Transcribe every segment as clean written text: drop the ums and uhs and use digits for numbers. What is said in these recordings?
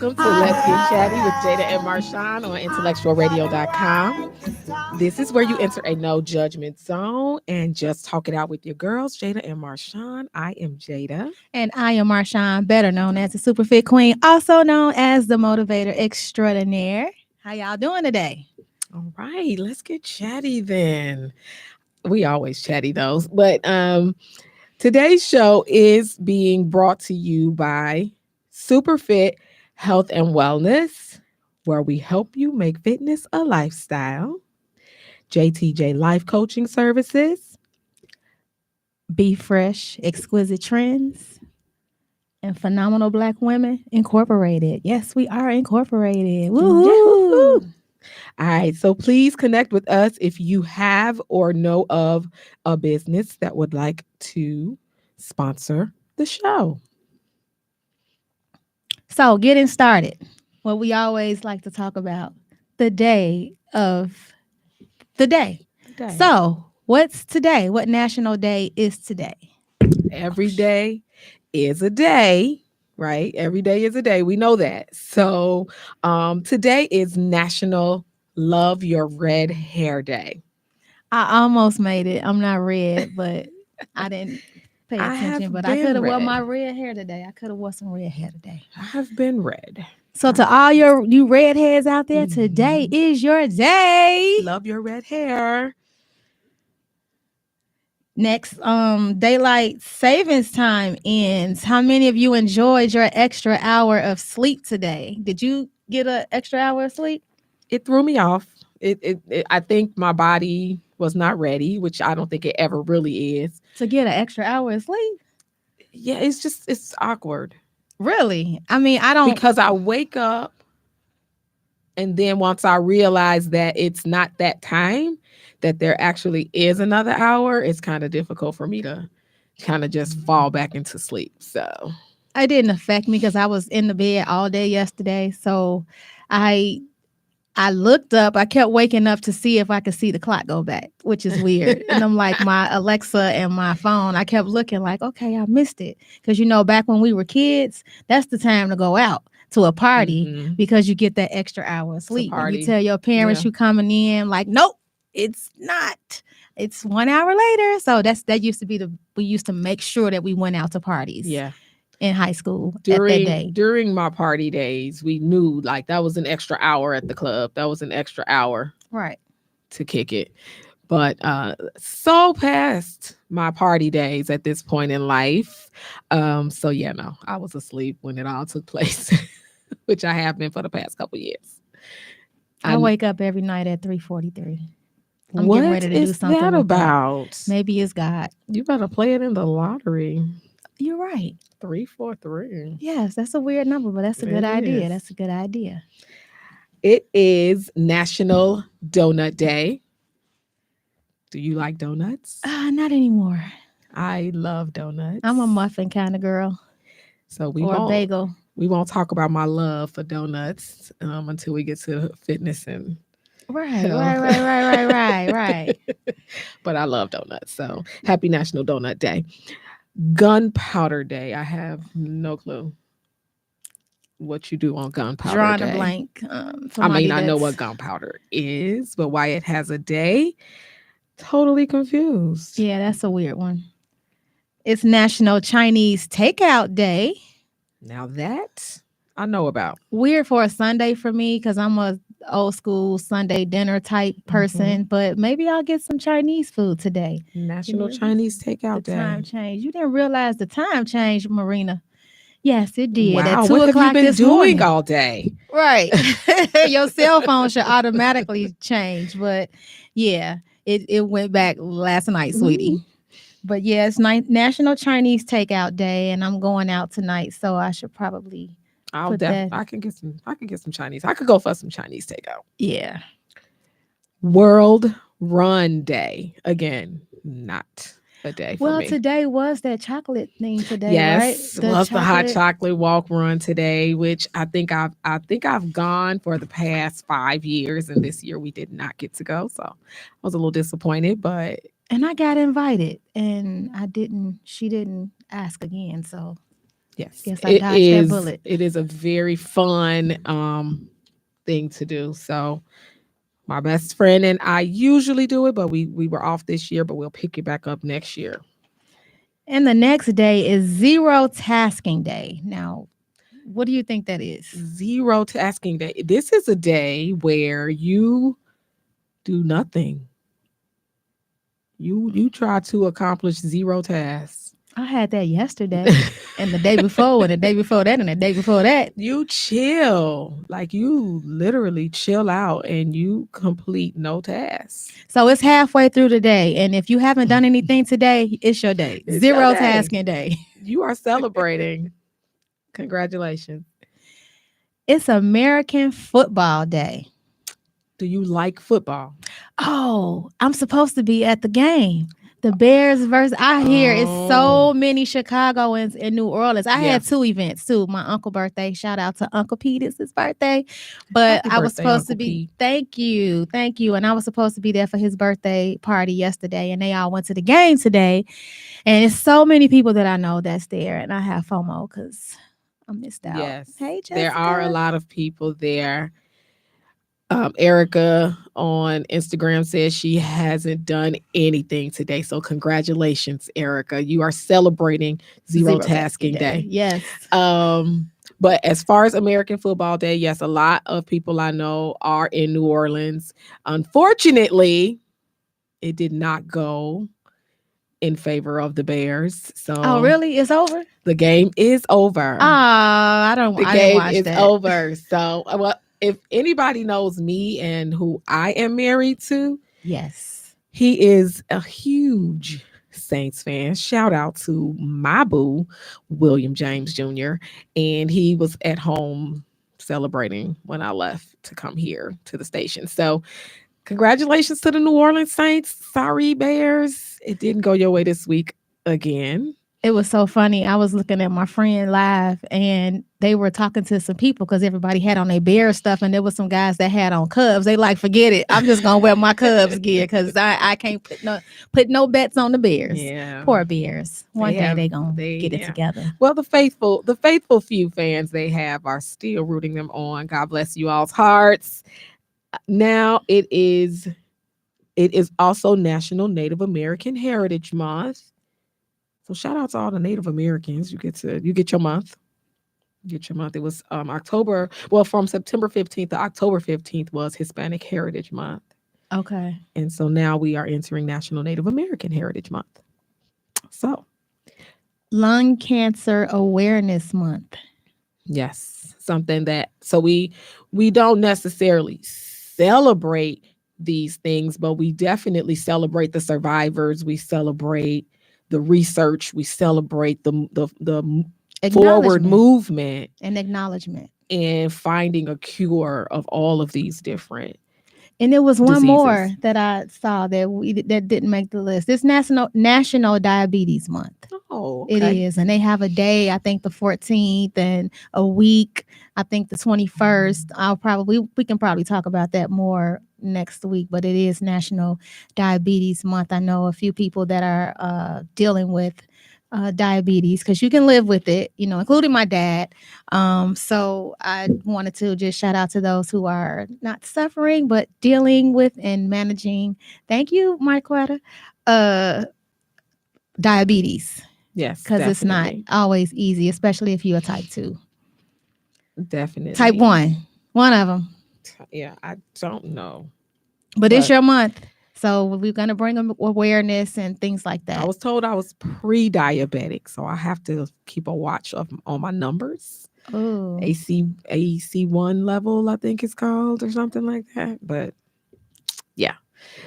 welcome to Let's Get Chatty with Jayda and Marchanne on IntellectualRadio.com. This is where you enter a no judgment zone and just talk it out with your girls, Jayda and Marchanne. I am Jayda. And I am Marchanne, better known as the Super Fit Queen, also known as the Motivator Extraordinaire. How y'all doing today? All right, let's get chatty then. We always chatty those, but today's show is being brought to you by Super Fit Health and Wellness, where we help you make fitness a lifestyle. JTJ Life Coaching Services, Be Fresh, Exquisite Trends, and Phenomenal Black Women Incorporated. Yes, we are incorporated. Woo-hoo. All right, so please connect with us if you have or know of a business that would like to sponsor the show. So, getting started, what we always like to talk about, the day of the day. So, what's today? What national day is today? Every day is a day, right? Every day is a day. We know that. So, today is National Love Your Red Hair Day. I almost made it. I'm not red, but I didn't pay attention. But I could have worn my red hair today. I could have worn some red hair today. I have been red. So to all you redheads out there, today is your day. Love your red hair. Next, daylight savings time ends. How many of you enjoyed your extra hour of sleep today? Did you get an extra hour of sleep? It threw me off. I think my body was not ready, which I don't think it ever really is. To get an extra hour of sleep? Yeah, it's awkward. Really? I mean, I don't. Because I wake up and then once I realize that it's not that time, that there actually is another hour, it's kind of difficult for me to kind of just fall back into sleep. So it didn't affect me because I was in the bed all day yesterday. So I looked up, I kept waking up to see if I could see the clock go back, which is weird. And I'm like, my Alexa and my phone, I kept looking like, okay, I missed it. Because, back when we were kids, that's the time to go out to a party because you get that extra hour of sleep. And you tell your parents you coming in like, nope, it's not. It's 1 hour later. So that used to be we used to make sure that we went out to parties. Yeah. In high school during my party days, we knew like that was an extra hour at the club. That was an extra hour right to kick it. But so past my party days at this point in life. So yeah, no, I was asleep when it all took place, which I have been for the past couple years. I wake up every night at 3:43. I'm what getting ready to do something that about? That. Maybe it's God. You better play it in the lottery. You're right. 343. Yes, that's a weird number, but that's a good idea. That's a good idea. It is National Donut Day. Do you like donuts? Not anymore. I love donuts. I'm a muffin kind of girl. So a bagel. We won't talk about my love for donuts until we get to fitness and Right. But I love donuts. So happy National Donut Day. Gunpowder Day. I have no clue what you do on Gunpowder Drawing Day. A blank. I know what gunpowder is, but why it has a day? Totally confused. Yeah, that's a weird one. It's National Chinese Takeout Day. Now that I know about. Weird for a Sunday for me because I'm a old school Sunday dinner type person, but maybe I'll get some Chinese food today. National Chinese Takeout Day. The time change. You didn't realize the time changed, Marina. Yes, it did. Wow, at 2 what o'clock have you been this doing morning. All day? Right. Your cell phone should automatically change, but yeah, it went back last night, sweetie. But yeah, it's National Chinese Takeout Day, and I'm going out tonight, so I should probably. I can get some Chinese. I could go for some Chinese takeout. Yeah. World Run Day. Again, not a day for me. Today was that chocolate thing today, yes, right? It was the hot chocolate walk run today, which I think I've gone for the past 5 years, and this year we did not get to go. So I was a little disappointed, and I got invited and she didn't ask again. So Yes, Guess I it dodged that is. bullet. It is a very fun thing to do. So my best friend and I usually do it, but we were off this year, but we'll pick it back up next year. And the next day is zero tasking day. Now, what do you think that is? Zero tasking day. This is a day where you do nothing. You try to accomplish zero tasks. I had that yesterday and the day before and the day before that and the day before that. You chill. Like you literally chill out and you complete no tasks. So it's halfway through the day. And if you haven't done anything today, it's your day. It's your Zero day. tasking day. You are celebrating. Congratulations. It's American Football Day. Do you like football? Oh, I'm supposed to be at the game. The Bears versus I hear it's Oh. so many Chicagoans in New Orleans. I Yeah. had two events too. My uncle birthday. Shout out to Uncle Pete. It's his birthday. But Happy I was birthday, supposed to Uncle be Pete. thank you. Thank you. And I was supposed to be there for his birthday party yesterday. And they all went to the game today. And it's so many people that I know that's there. And I have FOMO because I missed out. Yes. Hey Jessica. There are a lot of people there. Erica on Instagram says she hasn't done anything today. So congratulations, Erica. You are celebrating zero tasking day. Yes. But as far as American Football Day, yes, a lot of people I know are in New Orleans. Unfortunately, it did not go in favor of the Bears. So Oh, really? It's over? the game is over. I the didn't game watch is that. over. So, well, if anybody knows me and who I am married to, Yes. he is a huge Saints fan. Shout out to my boo, William James Jr. And he was at home celebrating when I left to come here to the station. So, congratulations to the New Orleans Saints. Sorry, Bears. It didn't go your way this week again. It was so funny. I was looking at my friend live and they were talking to some people because everybody had on their Bears stuff and there was some guys that had on Cubs. They like, forget it. I'm just going to wear my Cubs gear because I can't put no bets on the Bears. Yeah. Poor Bears. One day they going to get it yeah. together. Well, the faithful few fans they have are still rooting them on. God bless you all's hearts. Now it is also National Native American Heritage Month. So shout out to all the Native Americans. You get your month. Get your month. It was October. Well, from September 15th to October 15th was Hispanic Heritage Month. Okay. And so now we are entering National Native American Heritage Month. So Lung Cancer Awareness Month. yes, something that so we don't necessarily celebrate these things, but we definitely celebrate the survivors. We celebrate the research. We celebrate the forward movement and acknowledgement and finding a cure of all of these different. And there was one diseases. more that I saw that didn't make the list. It's National Diabetes Month. Oh, okay. It is, and they have a day. I think the 14th, and a week. I think the 21st. We can probably talk about that more next week. But it is National Diabetes Month. I know a few people that are dealing with diabetes because you can live with it, including my dad. So I wanted to just shout out to those who are not suffering, but dealing with and managing. Thank you, Marquetta. Diabetes. Yes, because it's not always easy, especially if you're a type 2. Definitely. Type 1. One of them. Yeah, I don't know. But it's your month. So we're going to bring awareness and things like that. I was told I was pre-diabetic, so I have to keep a watch on my numbers. Oh. AC1 level, I think it's called, or something like that. But yeah,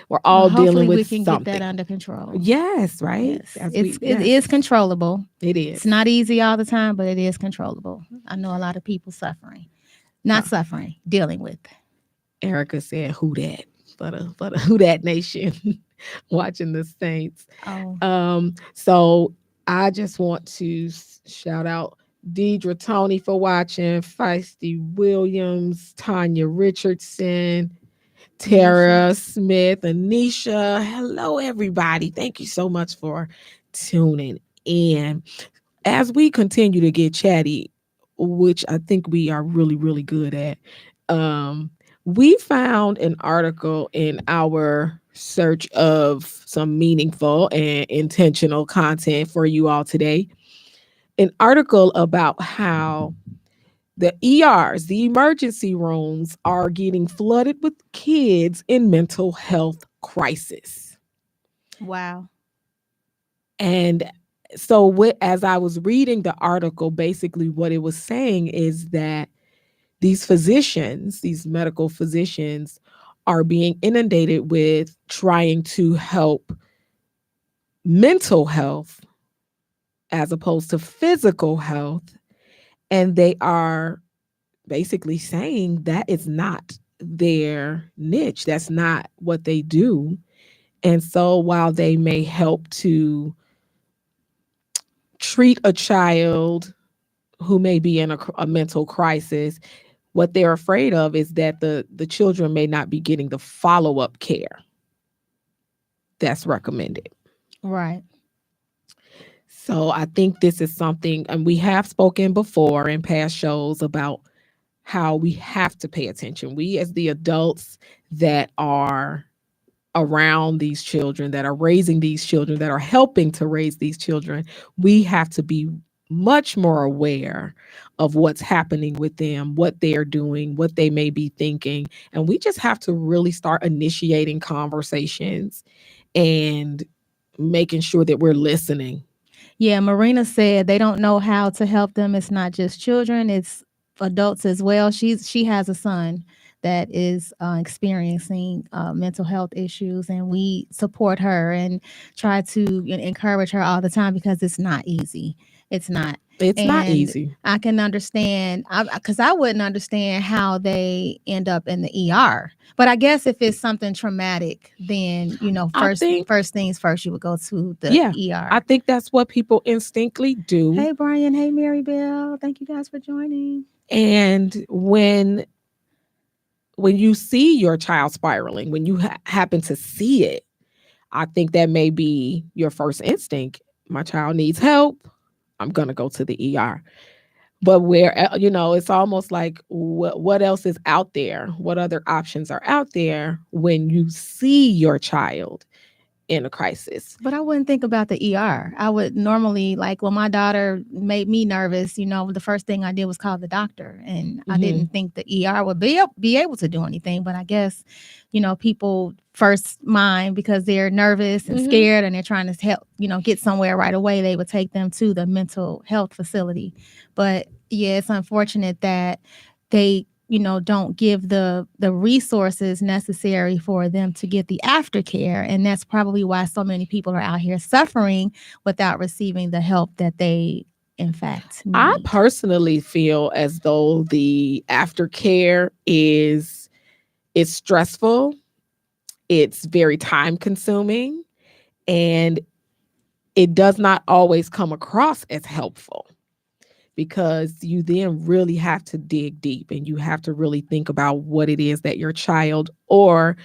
we're all dealing with something. Hopefully we can get that under control. Yes, right? Yes. It is controllable. It is. It's not easy all the time, but it is controllable. I know a lot of people suffering. Not suffering, dealing with. Erica said, who that? For the Who Dat Nation watching the Saints. Oh. So I just want to shout out Deidre Tony for watching, Feisty Williams, Tanya Richardson, Tara Smith, Anisha. Hello, everybody. Thank you so much for tuning in. as we continue to get chatty, which I think we are really, really good at, um, we found an article in our search of some meaningful and intentional content for you all today. An article about how the ERs, the emergency rooms, are getting flooded with kids in mental health crisis. Wow. And so, as I was reading the article, basically what it was saying is that these physicians, these medical physicians, are being inundated with trying to help mental health as opposed to physical health. And they are basically saying that it's not their niche. That's not what they do. And so while they may help to treat a child who may be in a mental crisis, what they're afraid of is that the children may not be getting the follow-up care that's recommended. Right. So I think this is something, and we have spoken before in past shows about how we have to pay attention. We, as the adults that are around these children, that are raising these children, that are helping to raise these children, we have to be much more aware of what's happening with them, what they're doing, what they may be thinking. And we just have to really start initiating conversations and making sure that we're listening. Yeah, Marina said they don't know how to help them. It's not just children, it's adults as well. She has a son that is experiencing mental health issues, and we support her and try to encourage her all the time because it's not easy. It's not. It's not And easy. I can understand because I wouldn't understand how they end up in the ER. But I guess if it's something traumatic, then I think, first things first, you would go to the yeah, I ER. think that's what people instinctively do. Hey, Brian. Hey, Mary Bell. Thank you guys for joining. And when you see your child spiraling, when you happen to see it, I think that may be your first instinct. My child needs help. I'm going to go to the ER. But it's almost like what else is out there? What other options are out there when you see your child in a crisis? But I wouldn't think about the ER. I would normally, like when my daughter made me nervous, the first thing I did was call the doctor. And I didn't Hmm. think the ER would be able to do anything. But I guess, people first mind because they're nervous and Hmm. scared and they're trying to help, get somewhere right away, they would take them to the mental health facility. But yeah, it's unfortunate that they don't give the resources necessary for them to get the aftercare, and that's probably why so many people are out here suffering without receiving the help that they in fact I need. personally feel as though the aftercare is stressful. It's very time consuming, and it does not always come across as helpful because you then really have to dig deep and you have to really think about what it is that your child or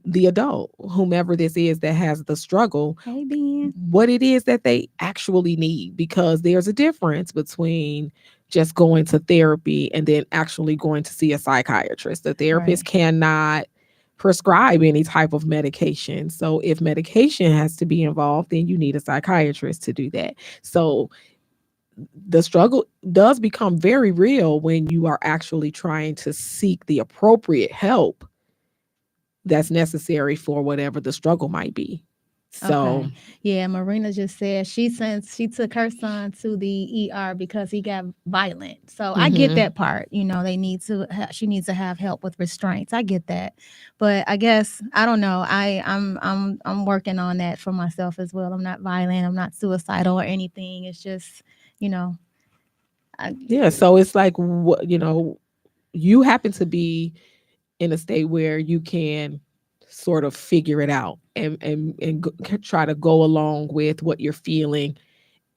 the adult, whomever this is that has the struggle, Hey, Ben. what it is that they actually need, because there's a difference between just going to therapy and then actually going to see a psychiatrist. The therapist Right. cannot prescribe any type of medication. So if medication has to be involved, then you need a psychiatrist to do that. So the struggle does become very real when you are actually trying to seek the appropriate help that's necessary for whatever the struggle might be. So, Okay. Yeah, Marina just said she took her son to the ER because he got violent. So I get mhm. that part. They need to she needs to have help with restraints. I get that. But I guess I don't know. I'm working on that for myself as well. I'm not violent. I'm not suicidal or anything. It's just, you know, I Yeah, so it's like you happen to be in a state where you can sort of figure it out and try to go along with what you're feeling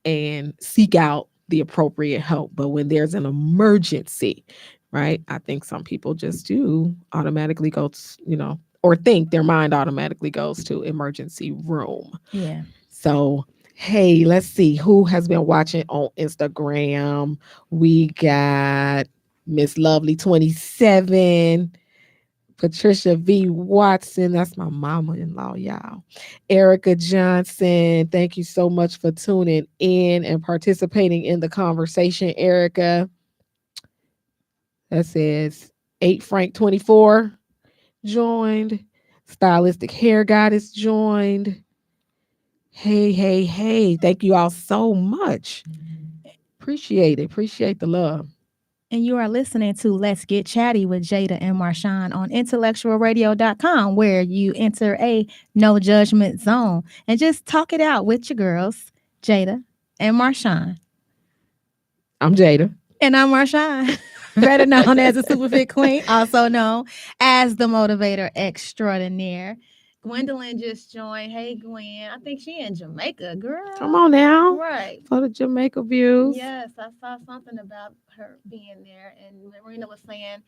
and seek out the appropriate help. But when there's an emergency, right? I think some people just do automatically go to, or think their mind automatically goes to emergency room. yeah. So Hey, let's see who has been watching on Instagram. We got Miss Lovely 27, Patricia V. Watson. That's my mama in law, y'all. Erica Johnson. Thank you so much for tuning in and participating in the conversation, Erica. That says 8 Frank 24 joined. Stylistic Hair Goddess joined. Hey, hey, hey. Thank you all so much. Appreciate it. Appreciate the love. And you are listening to Let's Get Chatty with Jayda and Marchanne on IntellectualRadio.com, where you enter a no judgment zone and just talk it out with your girls, Jayda and Marchanne. I'm Jayda. And I'm Marchanne, better known as the Superfit Queen, also known as the Motivator Extraordinaire. Gwendolyn just joined. Hey, Gwen. I think she in Jamaica, girl. Come on now. Right. For the Jamaica views. Yes, I saw something about her being there. And Marina was saying,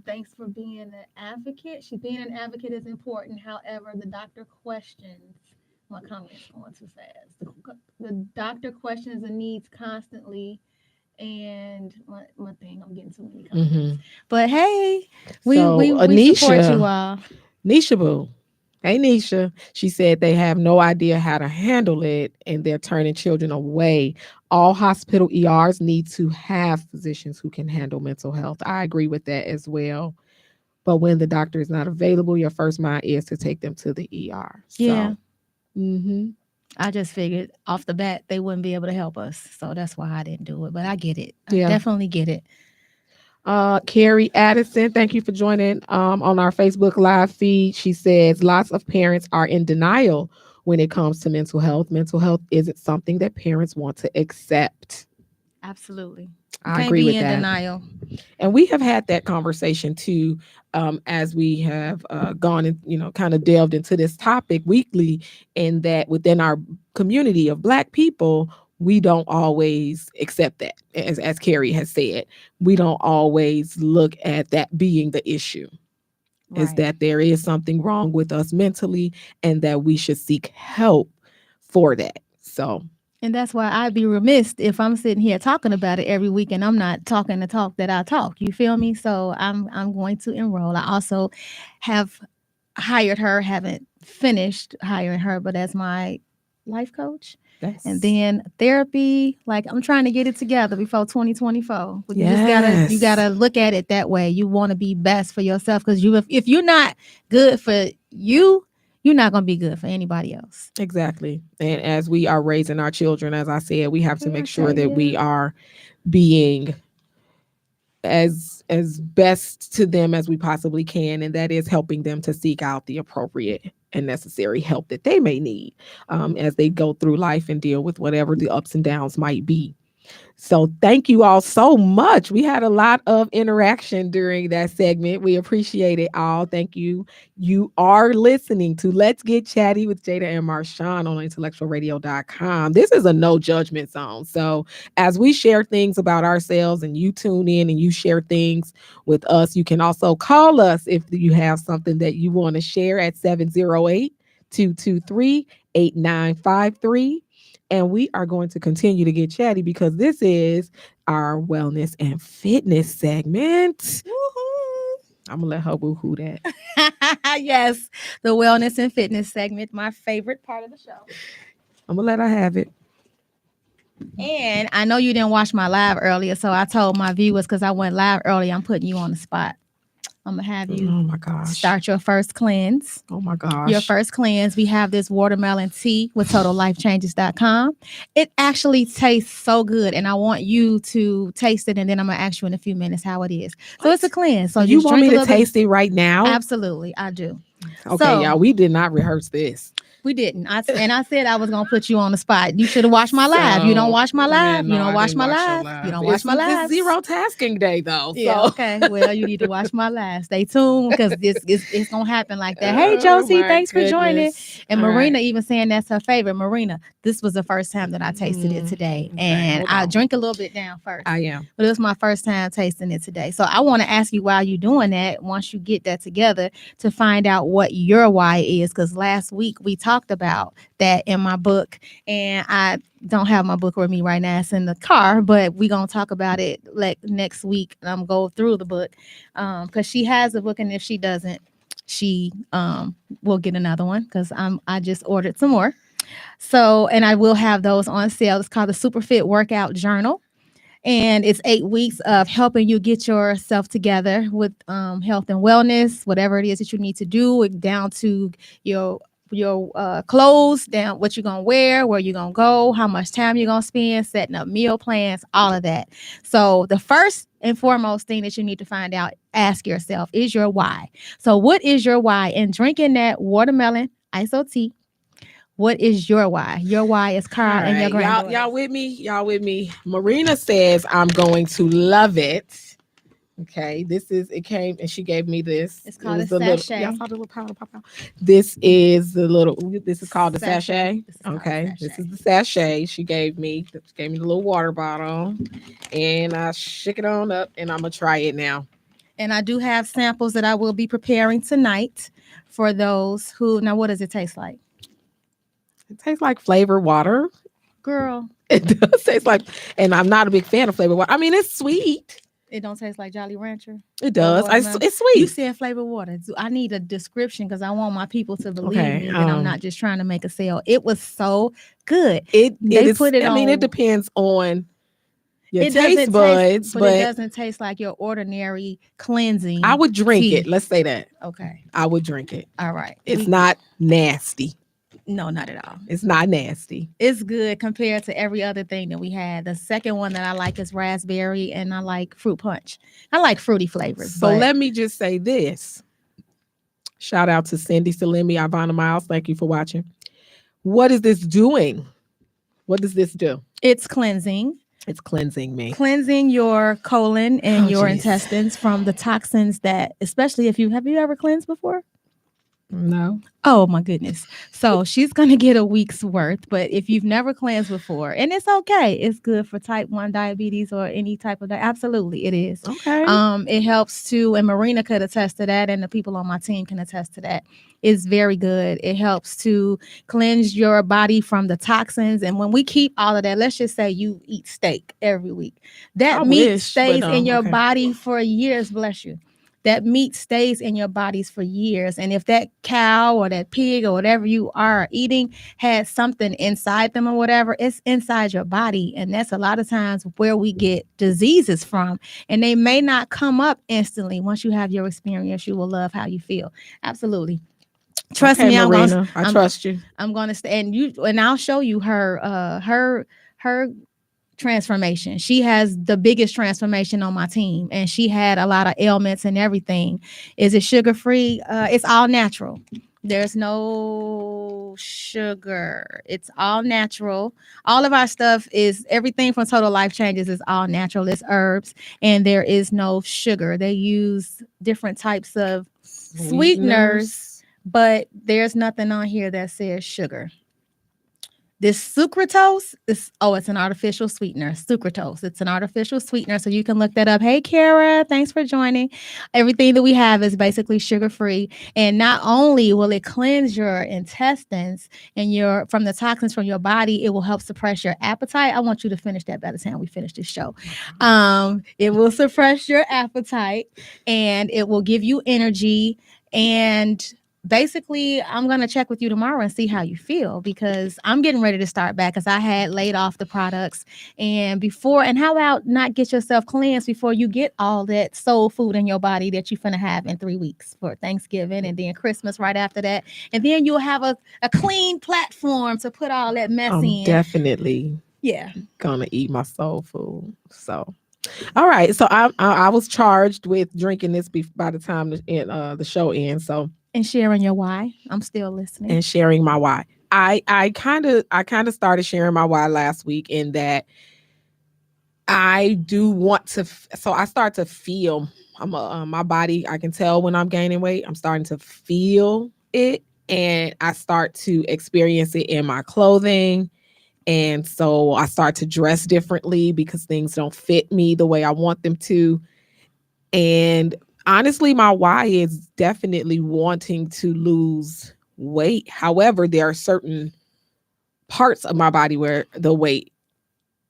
thanks for being an advocate. Being an advocate is important. However, the doctor questions. My comment's going too fast. The doctor questions the needs constantly. And my thing, I'm getting too many comments. Mm-hmm. But hey, we Anisha, support you all. Nisha Boo. Hey, Nisha. She said they have no idea how to handle it and they're turning children away. All hospital ERs need to have physicians who can handle mental health. I agree with that as well. But when the doctor is not available, your first mind is to take them to the ER. Yeah. Mm-hmm. I just figured off the bat they wouldn't be able to help us. So that's why I didn't do it. But I get it. I definitely get it. Carrie Addison, thank you for joining on our Facebook live feed. She says lots of parents are in denial when it comes to mental health. Mental health isn't something that parents want to accept. Absolutely. I agree with that. Can't be in denial. And we have had that conversation too, as we have gone and kind of delved into this topic weekly. And that within our community of Black people, we don't always accept that, as Carrie has said. We don't always look at that being the issue. Right. Is that there is something wrong with us mentally, and that we should seek help for that. So. And that's why I'd be remiss if I'm sitting here talking about it every week and I'm not talking the talk that I talk. You feel me? So I'm going to enroll. I also have hired her, haven't finished hiring her, but as my life coach. Yes. And then therapy, like I'm trying to get it together before 2024. But you gotta look at it that way. You want to be best for yourself, because if you're not good for you, you're not going to be good for anybody else. Exactly. And as we are raising our children, as I said, we have to make sure that we are being as best to them as we possibly can. And that is helping them to seek out the appropriate and necessary help that they may need as they go through life and deal with whatever the ups and downs might be. So thank you all so much. We had a lot of interaction during that segment. We appreciate it all. Thank you. You are listening to Let's Get Chatty with Jayda and Marchanne on IntellectualRadio.com. This is a no judgment zone. So as we share things about ourselves and you tune in and you share things with us, you can also call us if you have something that you want to share at 708-223-8953. And we are going to continue to get chatty because this is our wellness and fitness segment. Woo-hoo. I'm going to let her woo-hoo that. Yes, the wellness and fitness segment, my favorite part of the show. I'm going to let her have it. And I know you didn't watch my live earlier, so I told my viewers, because I went live early, I'm putting you on the spot. I'm going to have you start your first cleanse. Oh, my gosh. Your first cleanse. We have this watermelon tea with TotalLifeChanges.com. It actually tastes so good, and I want you to taste it, and then I'm going to ask you in a few minutes how it is. So it's a cleanse. So you want me to taste it right now? Absolutely, I do. Okay, y'all, we did not rehearse this. We didn't. I said I was going to put you on the spot. You should have watched my live. You don't watch my live. You don't watch my live. You don't watch my live. It's zero tasking day, though. Yeah, so. Okay. Well, you need to watch my live. Stay tuned, because it's going to happen like that. Hey, Josie, thanks for joining. And Marina even saying that's her favorite. Marina, this was the first time that I tasted it today. And I'll drink a little bit down first. I am. But it was my first time tasting it today. So I want to ask you, while you're doing that, once you get that together, to find out what your why is. Because last week we talked talked about that in my book. And I don't have my book with me right now. It's in the car, but we're going to talk about it like next week. I'm go through the book because she has a book. And if she doesn't, she will get another one because I just ordered some more. So, and I will have those on sale. It's called the Superfit Workout Journal. And it's 8 weeks of helping you get yourself together with health and wellness, whatever it is that you need to do, down to your clothes, down what you're gonna wear, where you're gonna go, how much time you're gonna spend, setting up meal plans, all of that. So the first and foremost thing that you need to find out, ask yourself, is your why. So what is your why? And drinking that watermelon iso tea, what is your why? Your why is All Carl and your right, granddaughter. y'all with me? Y'all with me? Marina says I'm going to love it. Okay, this is it came and she gave me this. It's It called a was the little y'all sachet. saw the little powder pop out. This is the little this is called the Sachet. sachet. This is called a Okay, this sachet. is the sachet she gave me. She gave me the little water bottle and I shook it on up and I'm gonna try it now. And I do have samples that I will be preparing tonight for those who. Now, what does it taste like? It tastes like flavored water. Girl, It does taste like, and I'm not a big fan of flavored water. I mean, it's sweet. it don't taste like Jolly Rancher It or does. watermelon. It's You sweet. said flavored water. So I need a description because I want my people to believe Okay. me that I'm not just trying to make a sale. It was so good. It They is. put it I mean, it on. depends on your It taste doesn't taste, buds, but it but doesn't taste like your ordinary I cleansing would drink it. tea. Let's say that Okay. I would drink it. All right. It's not nasty. No, not at all. It's not nasty. It's good compared to every other thing that we had. The second one that I like is raspberry, and I like fruit punch. I like fruity flavors. So but let me just say this. Shout out to Cindy Salemi, Ivana Miles. Thank you for watching. What is this doing? What does this do? it's cleansing. It's cleansing me. Cleansing your colon and Oh, your geez. intestines from the toxins that, especially if you have you ever cleansed before? No. Oh my goodness. So she's going to get a week's worth, but if you've never cleansed before, and it's okay, it's good for type 1 diabetes or any type of absolutely it is. Okay. It helps to, and Marina could attest to that, and the people on my team can attest to that. It's very good. It helps to cleanse your body from the toxins. And when we keep all of that, let's just say you eat steak every week. That I meat wish, stays but, in your okay. body for years, bless you. That meat stays in your bodies for years. And if that cow or that pig or whatever you are eating has something inside them or whatever, it's inside your body. And that's a lot of times where we get diseases from. And they may not come up instantly. Once you have your experience, you will love how you feel. Absolutely. Trust Okay, me, Marina, I trust you. I'm gonna stay and I'll show you her transformation. She has the biggest transformation on my team, and she had a lot of ailments and everything. Is it sugar free? It's all natural. There's no sugar. It's all natural. All of our stuff is everything from Total Life Changes is all natural. It's herbs, and there is no sugar. They use different types of sweeteners, but there's nothing on here that says sugar. This sucralose is it's an artificial sweetener. Sucralose. It's an artificial sweetener. So you can look that up. Hey Kara, thanks for joining. Everything that we have is basically sugar-free. And not only will it cleanse your intestines and from the toxins from your body, it will help suppress your appetite. I want you to finish that by the time we finish this show. It will suppress your appetite and it will give you energy. And basically, I'm going to check with you tomorrow and see how you feel because I'm getting ready to start back because I had laid off the products. And how about not get yourself cleansed before you get all that soul food in your body that you're going to have in 3 weeks for Thanksgiving and then Christmas right after that. And then you'll have a clean platform to put all that mess in. Definitely going to eat my soul food. So. All right. So I was charged with drinking this by the time the show ends. So. And sharing your why. I'm still listening. And sharing my why. I kind of started sharing my why last week in that I do want to. So I start to feel my body. I can tell when I'm gaining weight. I'm starting to feel it, and I start to experience it in my clothing. And so I start to dress differently because things don't fit me the way I want them to. And honestly, my why is definitely wanting to lose weight. However, there are certain parts of my body where the weight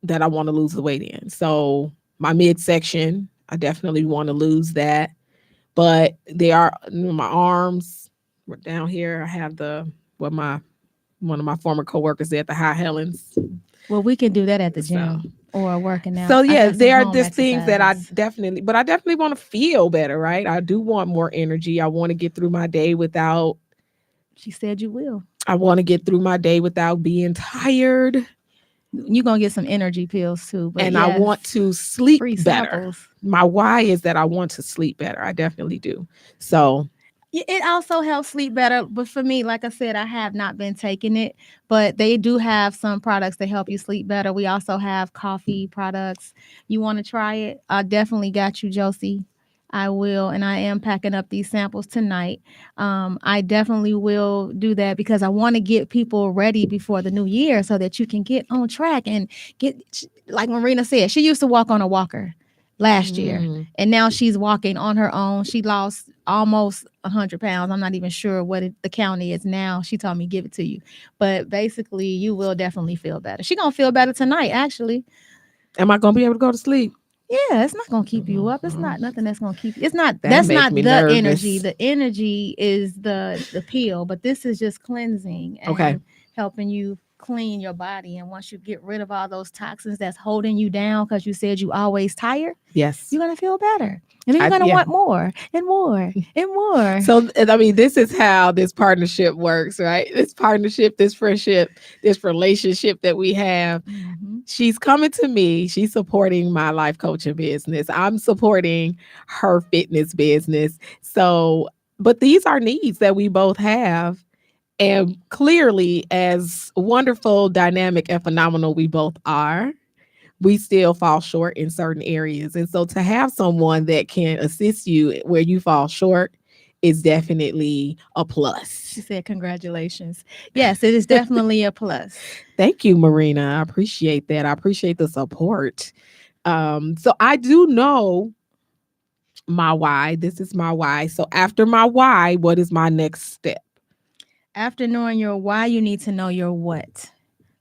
that I want to lose the weight in. So my midsection, I definitely want to lose that. But they are my arms down here. I have the what my one of my former coworkers said, the high Helens. Well, we can do that at the So gym or working so out. I yeah, got some there are home just things that exercises. but I definitely want to feel better, right? I do want more energy. She said you will. I want to get through my day without being tired. You're going to get some energy pills too. But And I yes, want to sleep free better. samples. My why is that I want to sleep better. I definitely do. So It also helps sleep better. But for me, like I said, I have not been taking it, but they do have some products that help you sleep better. We also have coffee products. You want to try it? I definitely got you, Josie. I will, and I am packing up these samples tonight. I definitely will do that because I want to get people ready before the new year so that you can get on track and get, like Marina said, she used to walk on a walker last year, mm, and now she's walking on her own. She lost almost 100 pounds. I'm not even sure what the count is now. She told me give it to you, but basically you will definitely feel better. She gonna feel better tonight, actually. am I gonna be able to go to sleep? Yeah, it's not gonna keep you up. It's Mhm. not nothing that's gonna keep you. It's not. That That's make not me the energy. nervous. The energy is the pill, but this is just cleansing Okay. and helping you clean your body. And once you get rid of all those toxins that's holding you down, because you said you always tired, Yes. you're gonna feel better. And then you're gonna Yeah. want more and more and more. So I mean, this is how this partnership works, right? This partnership, this friendship, this relationship that we have. Mhm. She's coming to me. She's supporting my life coaching business. I'm supporting her fitness business. So, but these are needs that we both have. And clearly, as wonderful, dynamic, and phenomenal we both are, we still fall short in certain areas. And so to have someone that can assist you where you fall short is definitely a She plus. said, "Congratulations." Yes, it is definitely a plus. Thank you, Marina. I appreciate that. I appreciate the support. So I do know my why. This is my why. So after my why, what is my next step? After knowing your why, you need to know your what.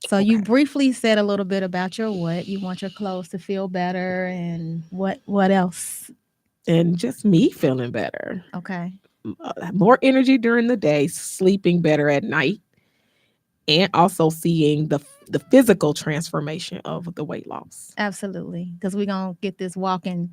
So you Okay. briefly said a little bit about your what. You want your clothes to feel better, and what else? And just me feeling better. Okay. More energy during the day, sleeping better at night, and also seeing the physical transformation of the weight loss. Absolutely. Because we're gonna get this walking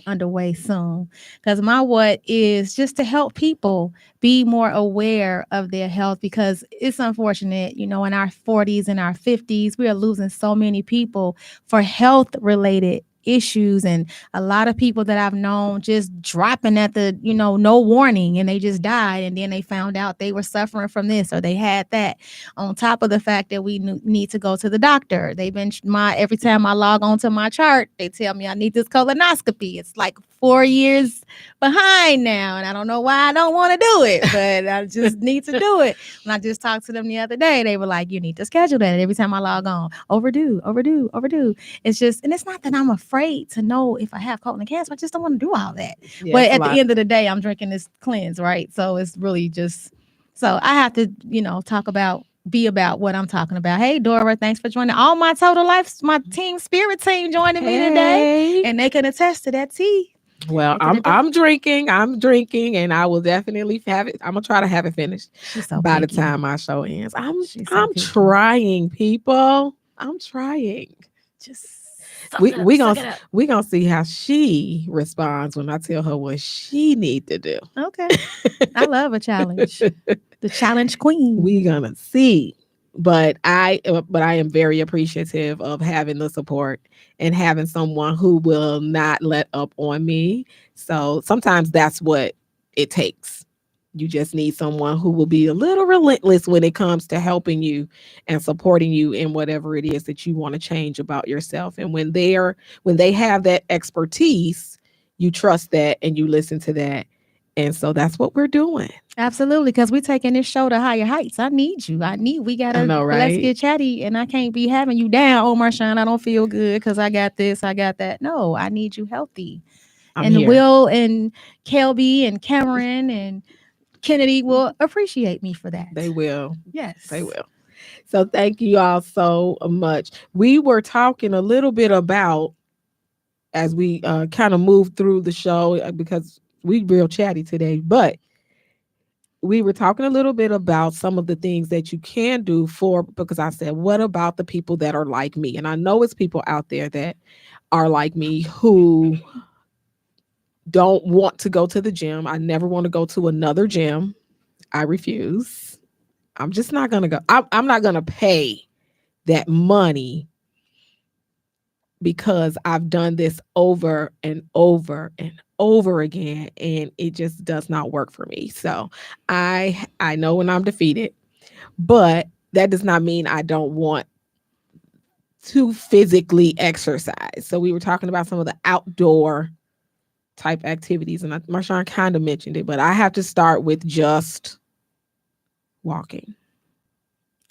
underway soon. Because my what is just to help people be more aware of their health, because it's unfortunate, in our 40s and our 50s, we are losing so many people for health related issues, and a lot of people that I've known just dropping at the no warning, and they just died, and then they found out they were suffering from this or they had that, on top of the fact that we need to go to the doctor. They've been every time I log on to my chart, they tell me I need this colonoscopy. It's like 4 years behind now, and I don't know why I don't want to do it, but I just need to do it. When I just talked to them the other day, they were like, "You need to schedule that." And every time I log on, overdue, overdue, overdue. It's just, and it's not that I'm afraid to know if I have colon cancer. I just don't want to do all that. Yeah, But it's a at the lot. end of the day, I'm drinking this cleanse, right? So it's really just, so I have to, be about what I'm talking about. Hey, Dora, thanks for joining. All my Total Life, my team spirit team joining me today, Hey. and they can attest to that tea. Well, And to the I'm drinking, and I will definitely have it. I'm gonna try to have it finished She's so by the picky. time our show ends. She's so I'm picky. trying, people. I'm trying. Just suck We it up, we suck gonna it up. we gonna see how she responds when I tell her what she need to do. Okay. I love a challenge. The challenge queen. We gonna see. But I am very appreciative of having the support and having someone who will not let up on me. So sometimes that's what it takes. You just need someone who will be a little relentless when it comes to helping you and supporting you in whatever it is that you want to change about yourself. And when they have that expertise, you trust that and you listen to that. And so that's what we're doing. Absolutely, because we're taking this show to higher heights. I need you. We I gotta, know, let's right? get chatty, and I can't be having you down. Oh, Marchanne, I don't feel good because I got this, I got that. No, I need you healthy. I'm And here. Will and Kelby and Cameron and Kennedy will appreciate me for that. They will. They Yes. will. So thank you all so much. We were talking a little bit about as we kind of move through the show because we real chatty today, but we were talking a little bit about some of the things that you can do for because I said, what about the people that are like me? And I know it's people out there that are like me who don't want to go to the gym. I never want to go to another gym. I refuse. I'm just not going to go. I'm not going to pay that money because I've done this over and over and over again and it just does not work for me. So I know when I'm defeated, but that does not mean I don't want to physically exercise. So we were talking about some of the outdoor type activities and Marchanne kind of mentioned it, but I have to start with just walking.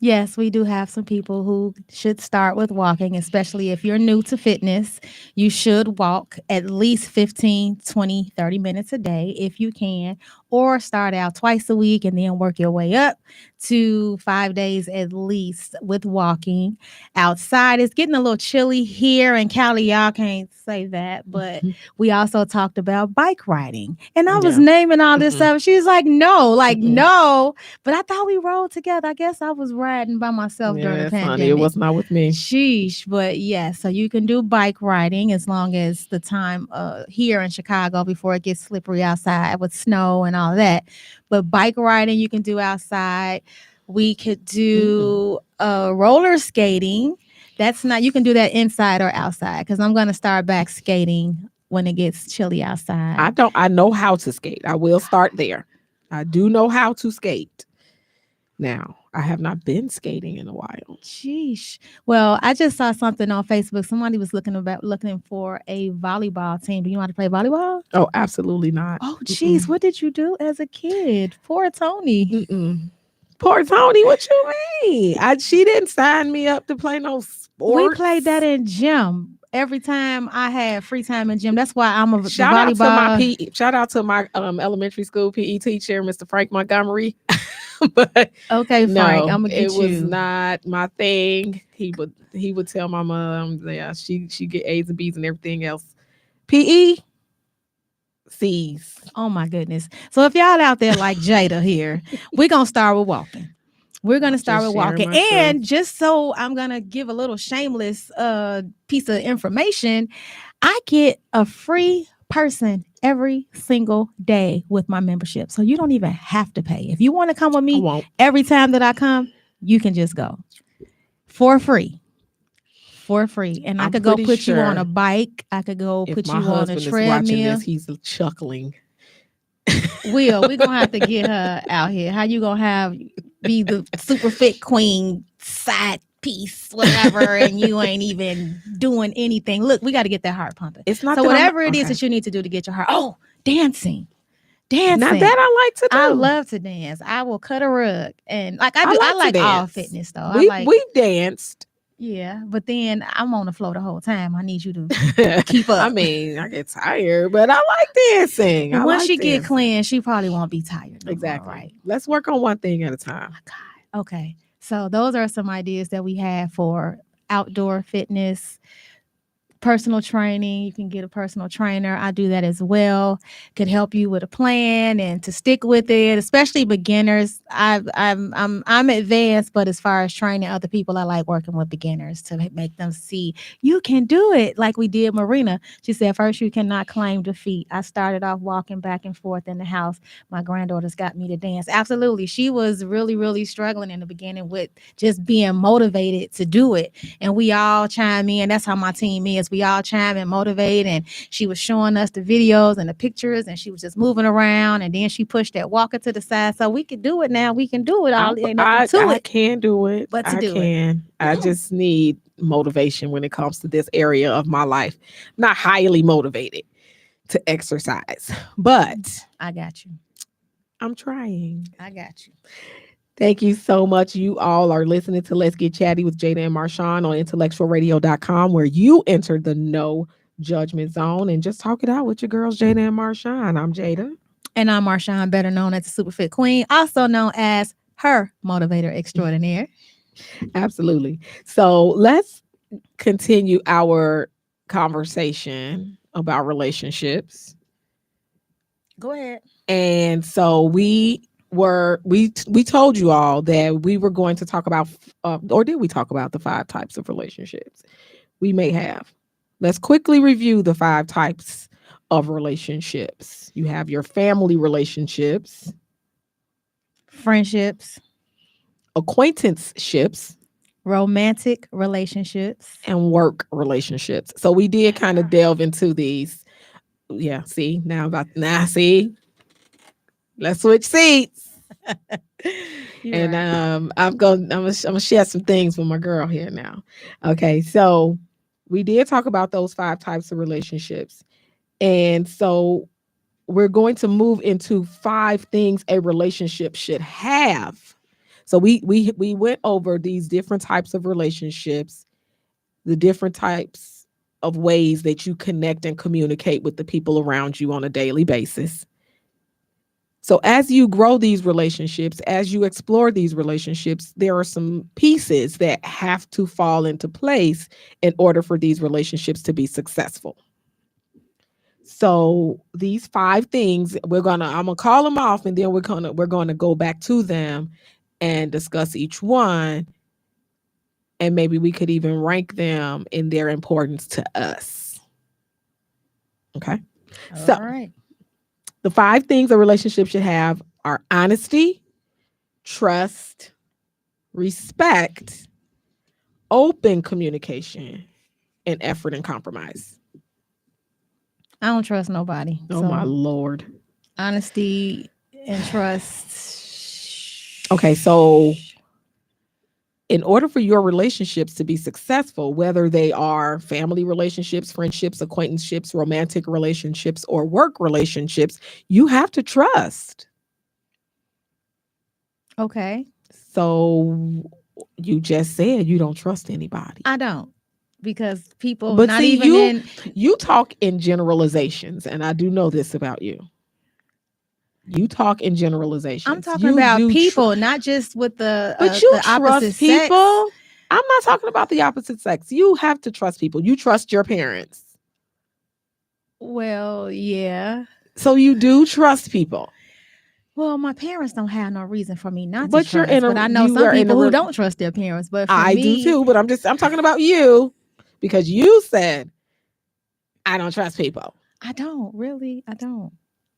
Yes, we do have some people who should start with walking, especially if you're new to fitness. You should walk at least 15, 20, 30 minutes a day if you can, or start out twice a week and then work your way up to 5 days at least with walking outside. It's getting a little chilly here in Cali. Y'all can't say that, but we also talked about bike riding. And I was Yeah. naming all this stuff. She's like, no, Mm-mm. no. But I thought we rode together. I guess I was riding by myself Yeah, during the that's funny. pandemic. It was not with me. Sheesh. But yeah, so you can do bike riding as long as the time here in Chicago before it gets slippery outside with snow and all that. But bike riding you can do outside. We could do roller skating. That's not, you can do that inside or outside because I'm going to start back skating when it gets chilly outside. I know how to skate. I will start there. I do know how to skate. Now, I have not been skating in a while. Sheesh. Well, I just saw something on Facebook. Somebody was looking for a volleyball team. Do you know how to play volleyball? Oh, absolutely not. Oh, jeez. What did you do as a kid? Poor Tony. Mm-mm. Poor Tony, what you mean? She didn't sign me up to play no sports. We played that in gym. Every time I had free time in gym. That's why I'm a Shout out to my volleyball. PE. Shout out to my elementary school PE teacher, Mr. Frank Montgomery. But Okay, Frank, no, I'm gonna get it was you. not my thing. He would tell my mom, yeah, she get A's and B's and everything else. PE C's. Oh my goodness. So if y'all out there like Jayda here, we're gonna start with walking. We're gonna start Just with sharing walking. my truth. And just so I'm gonna give a little shameless piece of information, I get a free person every single day with my membership. So you don't even have to pay. If you want to come with I me won't. every time that I come, you can just go for free. For free. And I I'm could go pretty put you on sure a bike. I could go If put my you on a husband is watching treadmill. this, he's chuckling. Will, we're gonna have to get her out here. How you gonna have be the super fit queen side piece, whatever, and you ain't even doing anything. Look, we got to get that heart pumping. It's not So that whatever I'm, it is okay. that you need to do to get your heart. Oh, dancing. Now Dancing. that I like to do. I love to dance. I will cut a rug. And like I do, I to like all dance. fitness though. We I like we danced. yeah, but then I'm on the floor the whole time. I need you to keep up. I mean, I get tired, but I like dancing. But I once like she get dancing. clean, she probably won't be tired. No Exactly. more, right? Let's work on one thing at a time. God. Okay. So those are some ideas that we have for outdoor fitness. Personal training, you can get a personal trainer. I do that as well. Could help you with a plan and to stick with it, especially beginners. I'm advanced, but as far as training other people, I like working with beginners to make them see you can do it. Like we did Marina. She said, first you cannot claim defeat. I started off walking back and forth in the house. My granddaughters got me to dance. Absolutely. She was really, really struggling in the beginning with just being motivated to do it. And we all chime in. That's how my team is. We all chime and motivate. And she was showing us the videos and the pictures, and she was just moving around. And then she pushed that walker to the side. So we can do it now. We can do it all. Ain't nothing to I it. can do it. But to I do can. I just need motivation when it comes to this area of my life. I'm not highly motivated to exercise, but I got you. I'm trying. I got you. Thank you so much. You all are listening to Let's Get Chatty with Jayda and Marchanne on IntellectualRadio.com, where you enter the no judgment zone and just talk it out with your girls, Jayda and Marchanne. I'm Jayda. And I'm Marchanne, better known as the Super Fit Queen, also known as her motivator extraordinaire. Absolutely. So let's continue our conversation about relationships. Go ahead. And so we told you all that we were going to talk about, or did we talk about the 5 types of relationships? We may have. Let's quickly review the 5 types of relationships. You have your family relationships, Friendships, acquaintanceships, romantic relationships. and work relationships. So we did kind of delve into these. Yeah, see, see, let's switch seats. You're And right. I'm gonna share some things with my girl here now. Okay, so we did talk about those 5 types of relationships. And so we're going to move into 5 things a relationship should have. So we went over these different types of relationships, the different types of ways that you connect and communicate with the people around you on a daily basis. So as you grow these relationships, as you explore these relationships, there are some pieces that have to fall into place in order for these relationships to be successful. So these 5 things, I'm gonna call them off, and then we're gonna go back to them and discuss each one, and maybe we could even rank them in their importance to us. Okay. So All right. the 5 things a relationship should have are honesty, trust, respect, open communication, and effort and compromise. I don't trust nobody. Oh my So Lord. honesty and trust. Okay, so in order for your relationships to be successful, whether they are family relationships, friendships, acquaintanceships, romantic relationships, or work relationships, you have to trust. Okay. So you just said you don't trust anybody. I don't. Because people But not see, even in you talk in generalizations, and I do know this about you. You talk in generalizations. I'm talking You about do people, not just with but you the opposite trust sex. people. I'm not talking about the opposite sex. You have to trust people. You trust your parents. Well, yeah. So you do trust people. Well, my parents don't have no reason for me not to But you're in trust. a But I know you some are in a people who re- don't trust their parents. But for I do me, too, but I'm talking about you because you said I don't trust people. I don't really. I don't.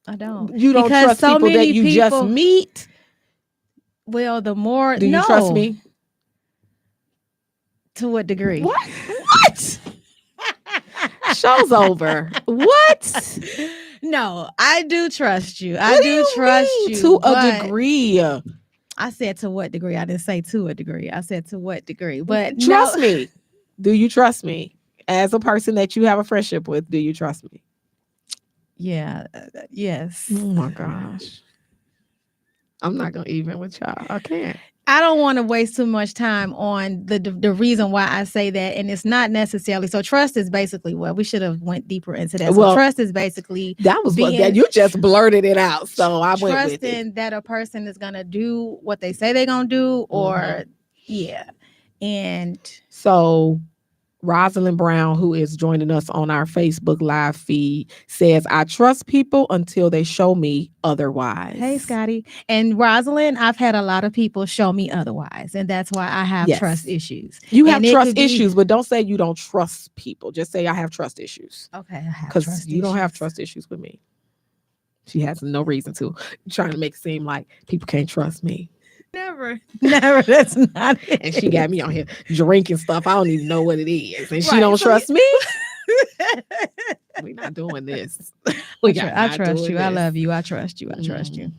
I don't. You don't Because trust so people that many you just people, meet. well, the more, Do you trust no. me? To what degree? What? What? Show's over. What? No, I do trust you. I What do do you trust mean you. to a But degree? I said to what degree? I didn't say to a degree. I said to what degree. But no, Trust me. Do you trust me? As a person that you have a friendship with, do you trust me? yeah, yes. Oh my gosh. I'm not gonna even with y'all. I can't. I don't want to waste too much time on the reason why I say that, and it's not necessarily. So trust is basically, well, we should have went deeper into that. So Well, trust is basically that was what that being you just blurted it out. So I went with it. trusting that a person is gonna do what they say they're gonna do, or yeah, and So Rosalind Brown, who is joining us on our Facebook live feed, says, I trust people until they show me otherwise. hey, Scotty. And Rosalind, I've had a lot of people show me otherwise. And that's why I have Yes. trust issues. You have And it trust could be- issues, but don't say you don't trust people. Just say I have trust issues. Okay, I have Because trust you don't have issues. trust issues with me. She has no reason to. You're trying to make it seem like people can't trust me. Never. That's not it. And she got me on here drinking stuff. I don't even know what it is. And she Right, don't so trust me. We're not doing this. I trust you. I love you. I trust you. I trust you.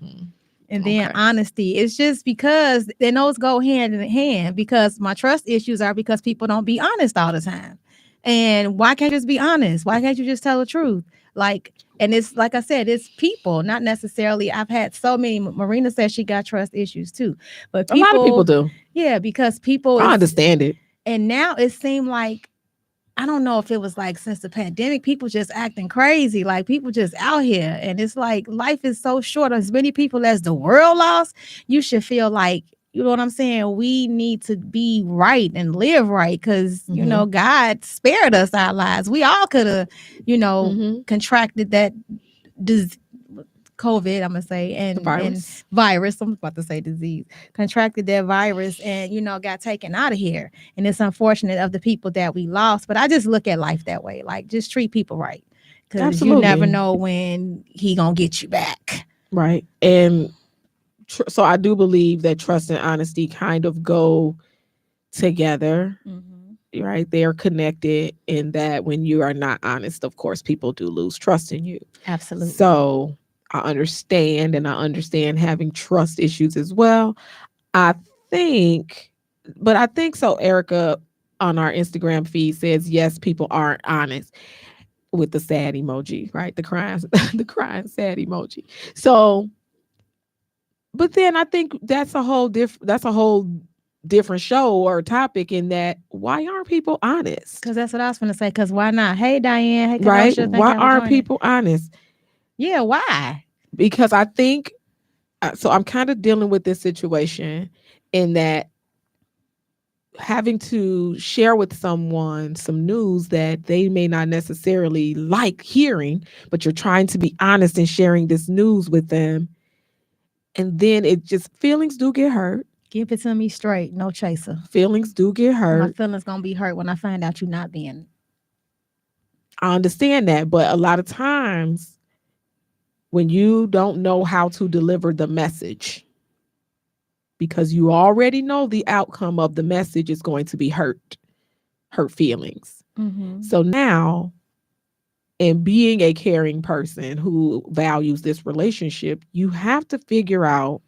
And then honesty. It's just because and those go hand in hand, because my trust issues are because people don't be honest all the time. And why can't you just be honest? Why can't you just tell the truth? Like, and it's like I said, it's people, not necessarily. I've had so many. Marina says she got trust issues too, but people, a lot of people do. Yeah, because people. I understand it. And now it seemed like I don't know if it was like since the pandemic, people just acting crazy. Like people just out here. And it's like life is so short. As many people as the world lost, you should feel like, you know what I'm saying? We need to be right and live right because, Mm-hmm. God spared us our lives. We all could have, Mm-hmm. contracted that dis- COVID, I'm gonna say, The and virus. virus. I'm about to say disease. Contracted that virus, and got taken out of here. And it's unfortunate of the people that we lost. But I just look at life that way. Like, just treat people right, because you never Absolutely. know when he gonna get you back. Right. And so I do believe that trust and honesty kind of go together, Mm-hmm. right? They are connected in that when you are not honest, of course, people do lose trust in you. Absolutely. So I understand, and I understand having trust issues as well. I think, but I think so. Erica on our Instagram feed says, yes, people aren't honest with the sad emoji, right? The crying, the crying sad emoji. So, but then I think that's a whole different show or topic in that why aren't people honest? Because that's what I was gonna say. Because why not? Hey, Diane. Hey, Right? Kenosha. Thank Why y'all for aren't joining. people honest? Yeah, why? Because I think so I'm kind of dealing with this situation in that having to share with someone some news that they may not necessarily like hearing, but you're trying to be honest in sharing this news with them. And then it just feelings do get hurt. Give it to me straight, no chaser. Feelings do get My hurt. feelings gonna be hurt when I find out you not being. I understand that. But a lot of times when you don't know how to deliver the message, because you already know the outcome of the message is going to be hurt feelings. Mm-hmm. So now, in being a caring person who values this relationship, you have to figure out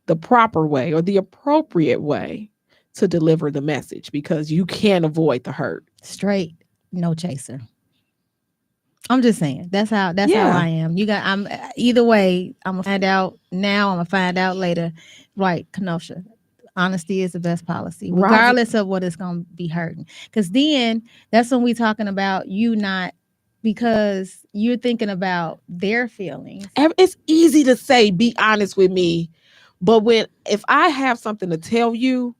the proper way or the appropriate way to deliver the message because you can't avoid the hurt. Straight, no chaser. I'm just saying that's how Yeah. I am. I'm either way. I'm gonna find out now. I'm gonna find out later. Right, Kenosha. Honesty is the best policy, Rosin, regardless of what it's gonna be hurting. Because then that's when we talking about you not because you're thinking about their feelings. it's easy to say, be honest with me. But if I have something to tell you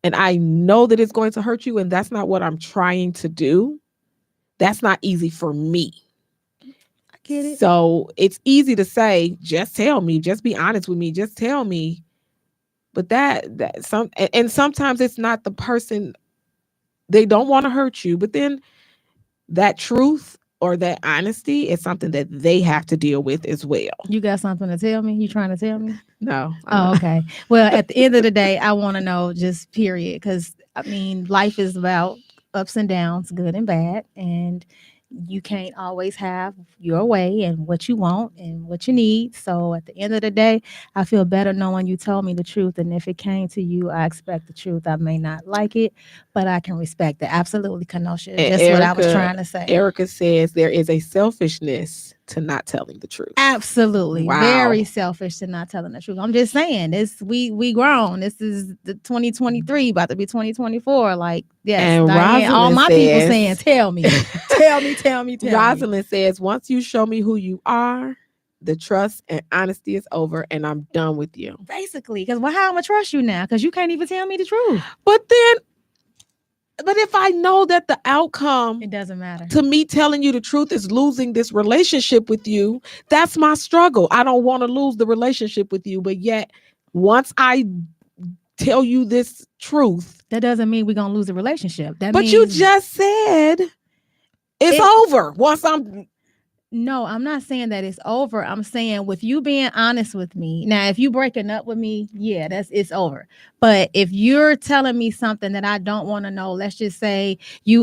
and I know that it's going to hurt you and that's not what I'm trying to do, that's not easy for me. I get it. So it's easy to say, just tell me, just be honest with me, just tell me. But and sometimes it's not the person, they don't want to hurt you, but then that truth or that honesty is something that they have to deal with as well. You got something to tell me? You trying to tell me? No, I'm Oh, not. okay. Well, at the end of the day, I want to know just period. Because, I mean, life is about ups and downs, good and bad. And you can't always have your way and what you want and what you need. So at the end of the day, I feel better knowing you told me the truth. And if it came to you, I expect the truth. I may not like it, but I can respect it. Absolutely, Kenosha. And Just what I was trying to say. Erica says there is a selfishness to not telling the truth. Absolutely. Wow. Very selfish to not telling the truth. I'm just saying this we grown. This is the 2023 about to be 2024. Like, yes, And Diane, all Rosalind my people saying, says, tell me. Tell me, tell me, tell me. Rosalind says, once you show me who you are, the trust and honesty is over and I'm done with you. Basically, because how am I trust you now? Because you can't even tell me the truth. But if I know that the outcome It doesn't matter. to me telling you the truth is losing this relationship with you, that's my struggle. I don't want to lose the relationship with you, but yet once I tell you this truth, That doesn't mean we're gonna lose a relationship. That but you means just said it's over once I'm. No, I'm not saying that it's over. I'm saying with you being honest with me. Now, if you breaking up with me, yeah, it's over. But if you're telling me something that I don't want to know, let's just say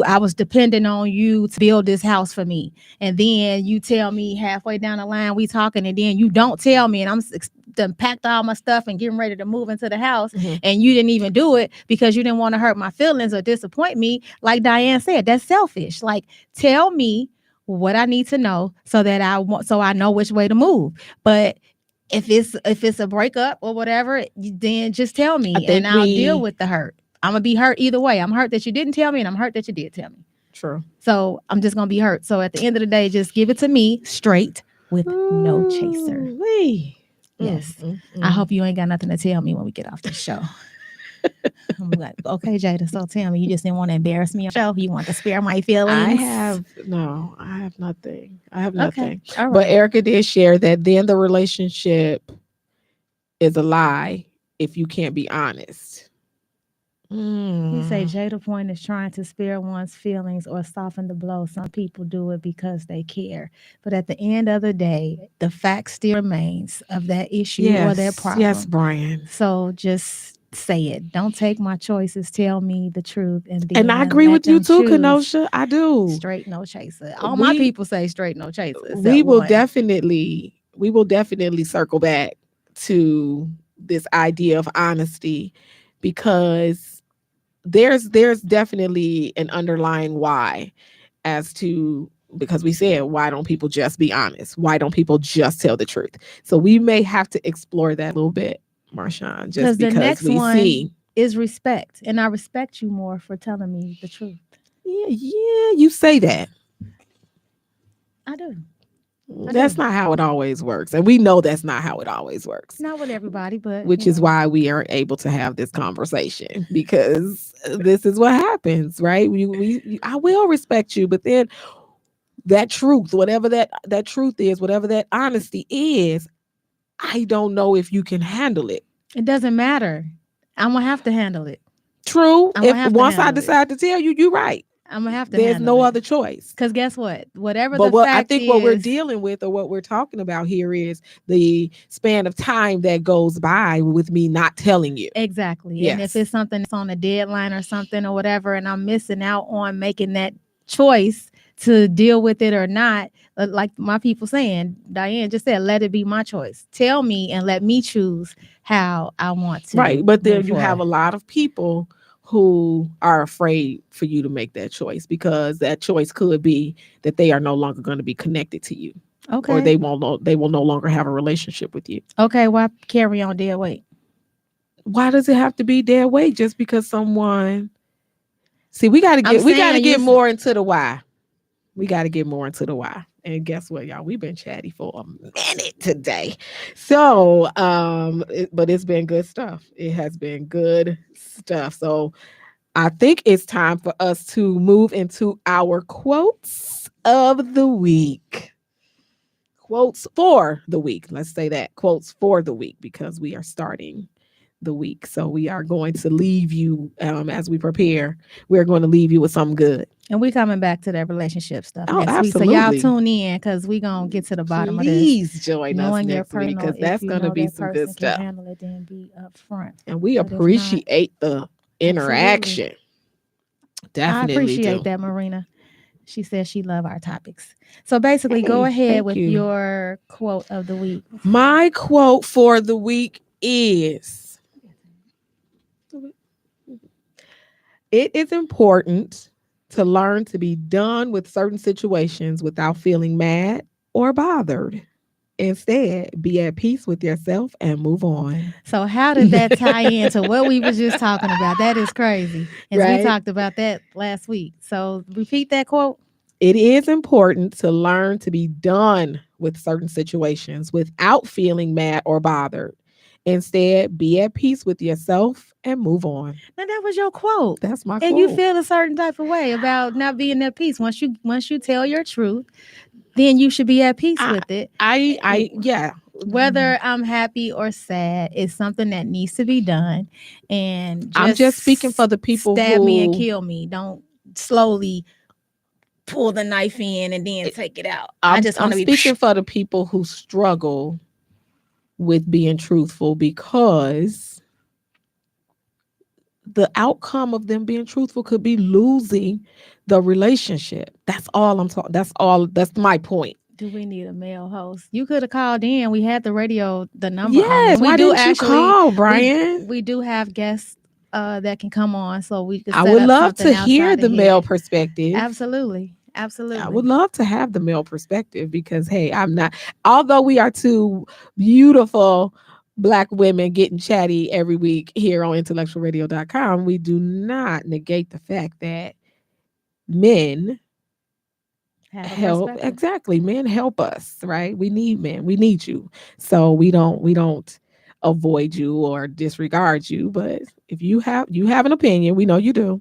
I was depending on you to build this house for me. And then you tell me halfway down the line, we talking, and then you don't tell me, and I'm done packed all my stuff and getting ready to move into the house, and you didn't even do it because you didn't want to hurt my feelings or disappoint me. Like Diane said, that's selfish. Like, tell me what I need to know so that I know which way to move. But if it's a breakup or whatever, then just tell I me and think I'll deal with the hurt. I'm gonna be hurt either way. I'm hurt that you didn't tell me, and I'm hurt that you did tell me. True. So I'm just gonna be hurt. So at the end of the day, just give it to me straight with no chaser. Ooh-wee. Yes. I Mm. hope you ain't got nothing to tell me when we get off this show. I'm like, okay, Jayda. So tell me, you just didn't want to embarrass me on the show. You want to spare my feelings. I have nothing. I have Okay. nothing. All But right. Erica did share that then the relationship is a lie if you can't be honest. He say Mm. Jada point is trying to spare one's feelings or soften the blow. Some people do it because they care. But at the end of the day, the fact still remains of that issue or that Yes, yes, problem. Brian. So just say it. Don't take my choices. Tell me the truth and And I then agree let with you them too, choose. Kenosha. I do. Straight no chaser. All my We people say straight no chaser we except will one. definitely circle back to this idea of honesty because there's definitely an underlying why as to because we said why don't people just be honest? Why don't people just tell the truth? So we may have to explore that a little bit, Marchanne, just Because the because next we one see. is respect. And I respect you more for telling me the truth. Yeah, you say that. I do. I That's do. not how it always works. And we know that's not how it always works, Not with everybody, but which is why we aren't able to have this conversation because this is what happens, right? I will respect you, but then that truth, whatever that truth is, whatever that honesty is, I don't know if you can handle it. it doesn't matter. I'm gonna have to handle it. True. I'm gonna If have to once I handle it. decide to tell you, you're right. I'm gonna have to There's handle no it. other choice. Cause guess what? Whatever But the what I fact think what we're is, dealing with or what we're talking about here is the span of time that goes by with me not telling you. exactly. And if Yes. it's something that's on a deadline or something or whatever, and I'm missing out on making that choice to deal with it or not, like my people saying, Diane just said, let it be my choice. Tell me and let me choose how I want Right. to But then move you have forward. a lot of people who are afraid for you to make that choice because that choice could be that they are no longer going to be connected to you or Okay. they will no longer have a relationship with you. Okay. Why carry on dead weight? Why does it have to be dead weight just because someone see I'm we got to saying get more into the why. We got to get more into the why. And guess what, y'all? We've been chatty for a minute today. So, but it's been good stuff. It has been good stuff. So I think it's time for us to move into our quotes of the week. Quotes for the week. Let's say that. Quotes for the week because we are starting the week. So we are going to leave you as we prepare. We're going to leave you with something good. And we coming back to that relationship stuff Oh, next week. So y'all absolutely. tune in because we gonna get to the bottom of this. Please join us Knowing your next week personal, because if that's you going to know be that some good person can stuff. handle it, then be upfront. And we But if not, appreciate the absolutely. interaction. I Definitely appreciate do. that, Marina. She says she love our topics. So basically, go Hey, ahead thank with you. your quote of the week. My quote for the week is it is important to learn to be done with certain situations without feeling mad or bothered. Instead, be at peace with yourself and move on. So how did that tie into what we was just talking about? That is crazy. As we Right? talked about that last week. So repeat that quote. It is important to learn to be done with certain situations without feeling mad or bothered. Instead, be at peace with yourself and move on. Now that was your quote. That's my And you quote. feel a certain type of way about not being at peace. Once you tell your truth, then you should be at peace I, with it. yeah. Whether I'm happy or sad is something that needs to be done. And I'm just speaking for just the people stab me and who kill me. Don't slowly pull the knife in and then take it out. I just I'm want to be speaking for the people who struggle with being truthful because the outcome of them being truthful could be losing the relationship. That's all I'm talking. That's my point. do we need a male host? You could have called in. We had the number on, Yes. and we Why do didn't you actually call, we Brian? we do have guests that can come on, so we could I set would up love something to hear outside of the male here. perspective. Absolutely, I would absolutely. love to have the male perspective because, hey, I'm not, although we are two beautiful Black women getting chatty every week here on intellectualradio.com, we do not negate the fact that men Have a help, perspective. exactly, men help us, right? We need men, we need you. So we don't avoid you or disregard you, but if you have an opinion, we know you do.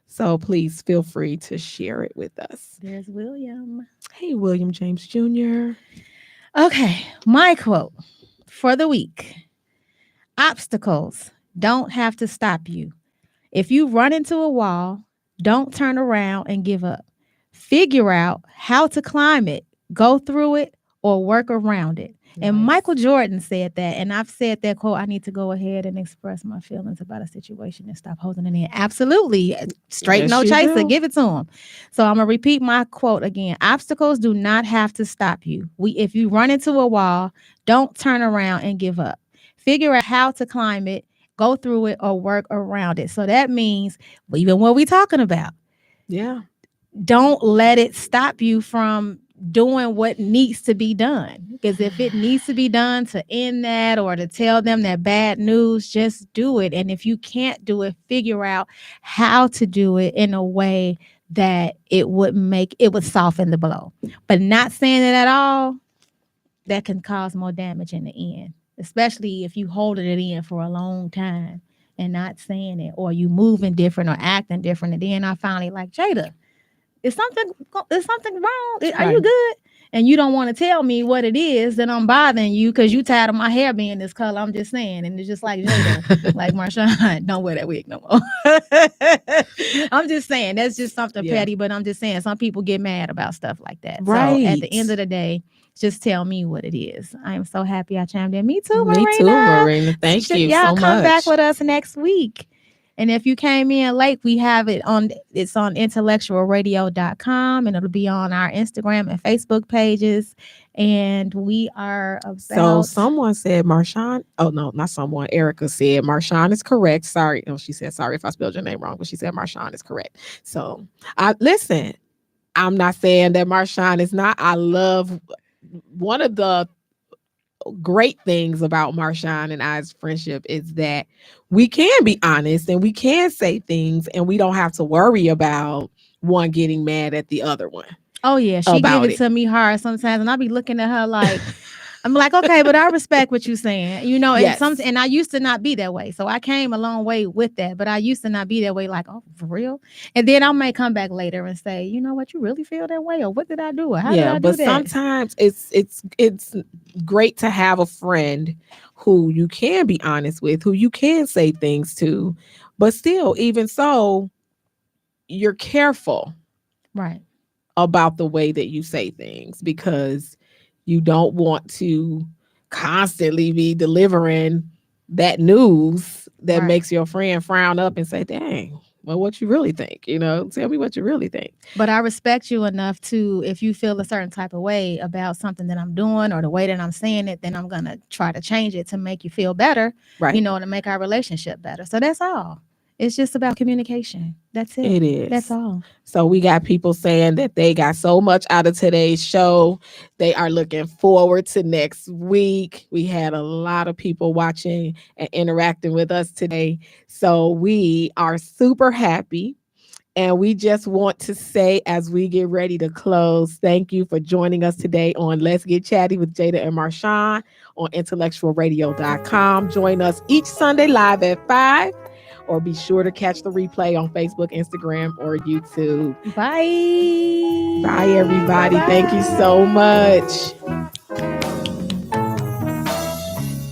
So please feel free to share it with us. There's William. Hey, William James Jr. Okay, my quote for the week: obstacles don't have to stop you. If you run into a wall, don't turn around and give up. Figure out how to climb it, go through it, or work around it. And Nice. Michael Jordan said that. And I've said that quote. I need to go ahead and express my feelings about a situation and stop holding it in. Absolutely. Straight Yes, no you chaser. do. Give it to him. So I'm going to repeat my quote again. Obstacles do not have to stop you. If you run into a wall, don't turn around and give up. Figure out how to climb it, go through it, or work around it. So that means even what we're talking about, Yeah. don't let it stop you from doing what needs to be done. Because if it needs to be done to end that or to tell them that bad news, just do it. And if you can't do it, figure out how to do it in a way that it would soften the blow. But not saying it at all, that can cause more damage in the end, especially if you holding it in for a long time and not saying it, or you moving different or acting different. And then I finally like, Jayda, is something wrong? Are you Right. good? And you don't want to tell me what it is, then I'm bothering you because you tired of my hair being this color. I'm just saying. And it's just like Jayda, like Marchanne, don't wear that wig no more. I'm just saying that's just something Yeah. petty, but I'm just saying some people get mad about stuff like that. So at the end Right. of the day, just tell me what it is. I am so happy I chimed in. Me too, Me too, Marina. Marina. Thank you Y'all so come back much. with us next week. And if you came in late, we have it's on intellectualradio.com, and it'll be on our Instagram and Facebook pages. And we are So about someone said Marchanne. Oh no, not someone. Erica said Marchanne is correct. Sorry. No, she said sorry if I spelled your name wrong, but she said Marchanne is correct. So I listen. I'm not saying that Marchanne is not. I love one of the great things about Marchanne and I's friendship is that we can be honest and we can say things and we don't have to worry about one getting mad at the other one oh yeah, she give about it it. to me hard sometimes, and I'll be looking at her like, I'm like, okay, but I respect what you're saying, Yes. and I used to not be that way. So I came a long way with that, but I used to not be that way, like, oh, for real. And then I may come back later and say, you know what, you really feel that way, or what did I do, or how did Yeah, I do but that? sometimes it's great to have a friend who you can be honest with, who you can say things to, but still, even so, you're careful Right. about the way that you say things because you don't want to constantly be delivering that news that Right. makes your friend frown up and say, dang, well, what you really think? Tell me what you really think. But I respect you enough to, if you feel a certain type of way about something that I'm doing or the way that I'm saying it, then I'm going to try to change it to make you feel better, Right. to make our relationship better. So that's all. It's just about communication. That's it. It That's is. all. So we got people saying that they got so much out of today's show. They are looking forward to next week. We had a lot of people watching and interacting with us today. So we are super happy. And we just want to say, as we get ready to close, thank you for joining us today on Let's Get Chatty with Jayda and Marchanne on intellectualradio.com. Join us each Sunday live at 5, or be sure to catch the replay on Facebook, Instagram, or YouTube. Bye. Bye, everybody. Thank you Bye-bye. so much.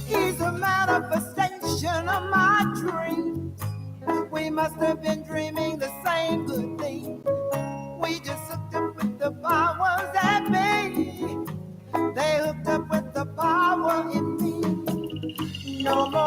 He's a manifestation of my dream. We must have been dreaming the same good thing. We just hooked up with the powers that be. They hooked up with the power in me. No more